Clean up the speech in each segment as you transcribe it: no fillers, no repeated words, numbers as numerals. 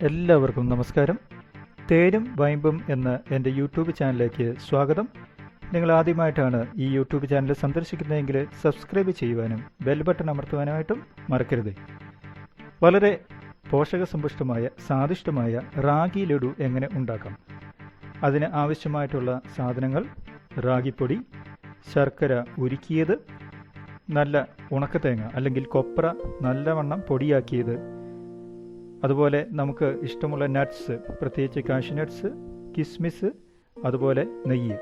എല്ലാവർക്കും നമസ്കാരം. തേനും വൈമ്പും എന്ന എൻ്റെ യൂട്യൂബ് ചാനലിലേക്ക് സ്വാഗതം. നിങ്ങൾ ആദ്യമായിട്ടാണ് ഈ യൂട്യൂബ് ചാനൽ സന്ദർശിക്കുന്നതെങ്കിൽ സബ്സ്ക്രൈബ് ചെയ്യുവാനും ബെൽ ബട്ടൺ അമർത്തുവാനുമായിട്ടും മറക്കരുത്. വളരെ പോഷകസമ്പുഷ്ടമായ സ്വാദിഷ്ടമായ റാഗി ലഡു എങ്ങനെ ഉണ്ടാക്കാം? അതിന് ആവശ്യമായിട്ടുള്ള സാധനങ്ങൾ: റാഗിപ്പൊടി, ശർക്കര ഉരുക്കിയത്, നല്ല ഉണക്കത്തേങ്ങ അല്ലെങ്കിൽ കൊപ്ര നല്ലവണ്ണം പൊടിയാക്കിയത്, അതുപോലെ നമുക്ക് ഇഷ്ടമുള്ള നട്ട്സ്, പ്രത്യേകിച്ച് കാഷ്യൂ നട്ട്സ്, കിസ്മിസ്, അതുപോലെ നെയ്യ്.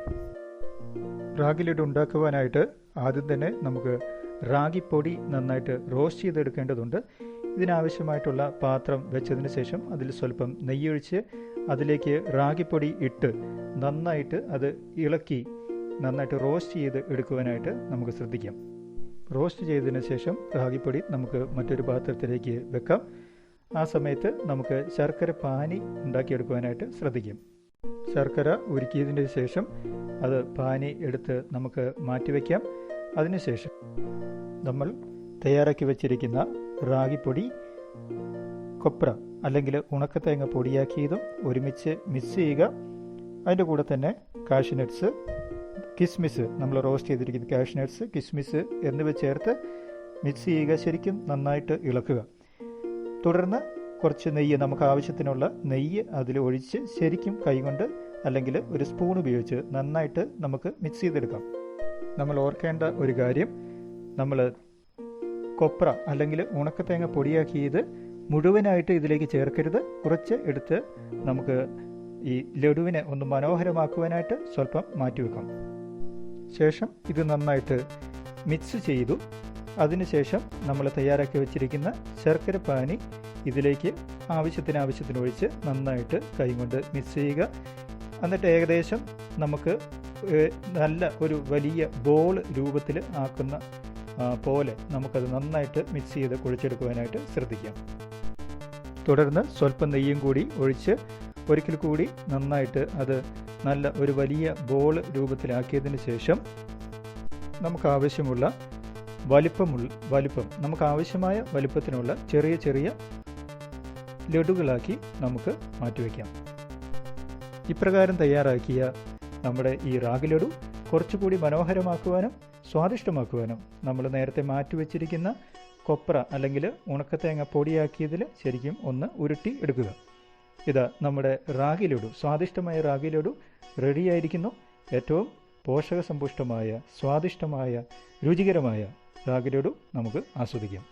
റാഗി ലഡു ഉണ്ടാക്കുവാനായിട്ട് ആദ്യം തന്നെ നമുക്ക് റാഗിപ്പൊടി നന്നായിട്ട് റോസ്റ്റ് ചെയ്തെടുക്കേണ്ടതുണ്ട്. ഇതിനാവശ്യമായിട്ടുള്ള പാത്രം വെച്ചതിന് ശേഷം അതിൽ സ്വല്പം നെയ്യൊഴിച്ച് അതിലേക്ക് റാഗിപ്പൊടി ഇട്ട് നന്നായിട്ട് അത് ഇളക്കി നന്നായിട്ട് റോസ്റ്റ് ചെയ്ത് എടുക്കുവാനായിട്ട് നമുക്ക് ശ്രദ്ധിക്കാം. റോസ്റ്റ് ചെയ്തതിന് ശേഷം റാഗിപ്പൊടി നമുക്ക് മറ്റൊരു പാത്രത്തിലേക്ക് വെക്കാം. ആ സമയത്ത് നമുക്ക് ശർക്കര പാനി ഉണ്ടാക്കിയെടുക്കുവാനായിട്ട് ശ്രദ്ധിക്കും. ശർക്കര ഉരുക്കിയതിന് ശേഷം അത് പാനി എടുത്ത് നമുക്ക് മാറ്റിവെക്കാം. അതിനുശേഷം നമ്മൾ തയ്യാറാക്കി വച്ചിരിക്കുന്ന റാഗിപ്പൊടി, കൊപ്ര അല്ലെങ്കിൽ ഉണക്കത്തേങ്ങ പൊടിയാക്കിയതും ഒരുമിച്ച് മിക്സ് ചെയ്യുക. അതിൻ്റെ കൂടെ തന്നെ കാഷ്യൂ നട്ട്സ്, കിസ്മിസ്, നമ്മൾ റോസ്റ്റ് ചെയ്തിരിക്കുന്ന കാഷ്യൂ നട്ട്സ്, കിസ്മിസ് എന്നിവ ചേർത്ത് മിക്സ് ചെയ്യുക. ശരിക്കും നന്നായിട്ട് ഇളക്കുക. തുടർന്ന് കുറച്ച് നെയ്യ്, നമുക്ക് ആവശ്യത്തിനുള്ള നെയ്യ് അതിൽ ഒഴിച്ച് ശരിക്കും കൈകൊണ്ട് അല്ലെങ്കിൽ ഒരു സ്പൂൺ ഉപയോഗിച്ച് നന്നായിട്ട് നമുക്ക് മിക്സ് ചെയ്തെടുക്കാം. നമ്മൾ ഓർക്കേണ്ട ഒരു കാര്യം, നമ്മൾ കൊപ്ര അല്ലെങ്കിൽ ഉണക്കത്തേങ്ങ പൊടിയാക്കിയത് മുഴുവനായിട്ട് ഇതിലേക്ക് ചേർക്കരുത്. കുറച്ച് എടുത്ത് നമുക്ക് ഈ ലഡുവിനെ ഒന്ന് മനോഹരമാക്കുവാനായിട്ട് സ്വല്പം മാറ്റിവെക്കാം. ശേഷം ഇത് നന്നായിട്ട് മിക്സ് ചെയ്തു. അതിനുശേഷം നമ്മൾ തയ്യാറാക്കി വെച്ചിരിക്കുന്ന ശർക്കര പാനി ഇതിലേക്ക് ആവശ്യത്തിന് ഒഴിച്ച് നന്നായിട്ട് കൈകൊണ്ട് മിക്സ് ചെയ്യുക. എന്നിട്ട് ഏകദേശം നമുക്ക് നല്ല ഒരു വലിയ ബോൾ രൂപത്തിൽ ആക്കുന്ന പോലെ നമുക്കത് നന്നായിട്ട് മിക്സ് ചെയ്ത് കുഴച്ചെടുക്കുവാനായിട്ട് ശ്രദ്ധിക്കാം. തുടർന്ന് സ്വല്പം നെയ്യും കൂടി ഒഴിച്ച് ഒരിക്കൽ കൂടി നന്നായിട്ട് അത് നല്ല ഒരു വലിയ ബോൾ രൂപത്തിലാക്കിയതിന് ശേഷം നമുക്ക് ആവശ്യമുള്ള വലിപ്പം നമുക്ക് ആവശ്യമായ വലിപ്പത്തിനുള്ള ചെറിയ ചെറിയ ലഡുകളാക്കി നമുക്ക് മാറ്റിവെക്കാം. ഇപ്രകാരം തയ്യാറാക്കിയ നമ്മുടെ ഈ റാഗി ലഡു കുറച്ചുകൂടി മനോഹരമാക്കുവാനും സ്വാദിഷ്ടമാക്കുവാനും നമ്മൾ നേരത്തെ മാറ്റിവെച്ചിരിക്കുന്ന കൊപ്ര അല്ലെങ്കിൽ ഉണക്കത്തേങ്ങ പൊടിയാക്കിയതിൽ ശരിക്കും ഒന്ന് ഉരുട്ടി എടുക്കുക. ഇതാ നമ്മുടെ റാഗി ലഡു, സ്വാദിഷ്ടമായ റാഗി ലഡു റെഡിയായിരിക്കുന്നു. ഏറ്റവും പോഷകസമ്പുഷ്ടമായ സ്വാദിഷ്ടമായ രുചികരമായ റാഗി ലഡു നമുക്ക് ആസ്വദിക്കാം.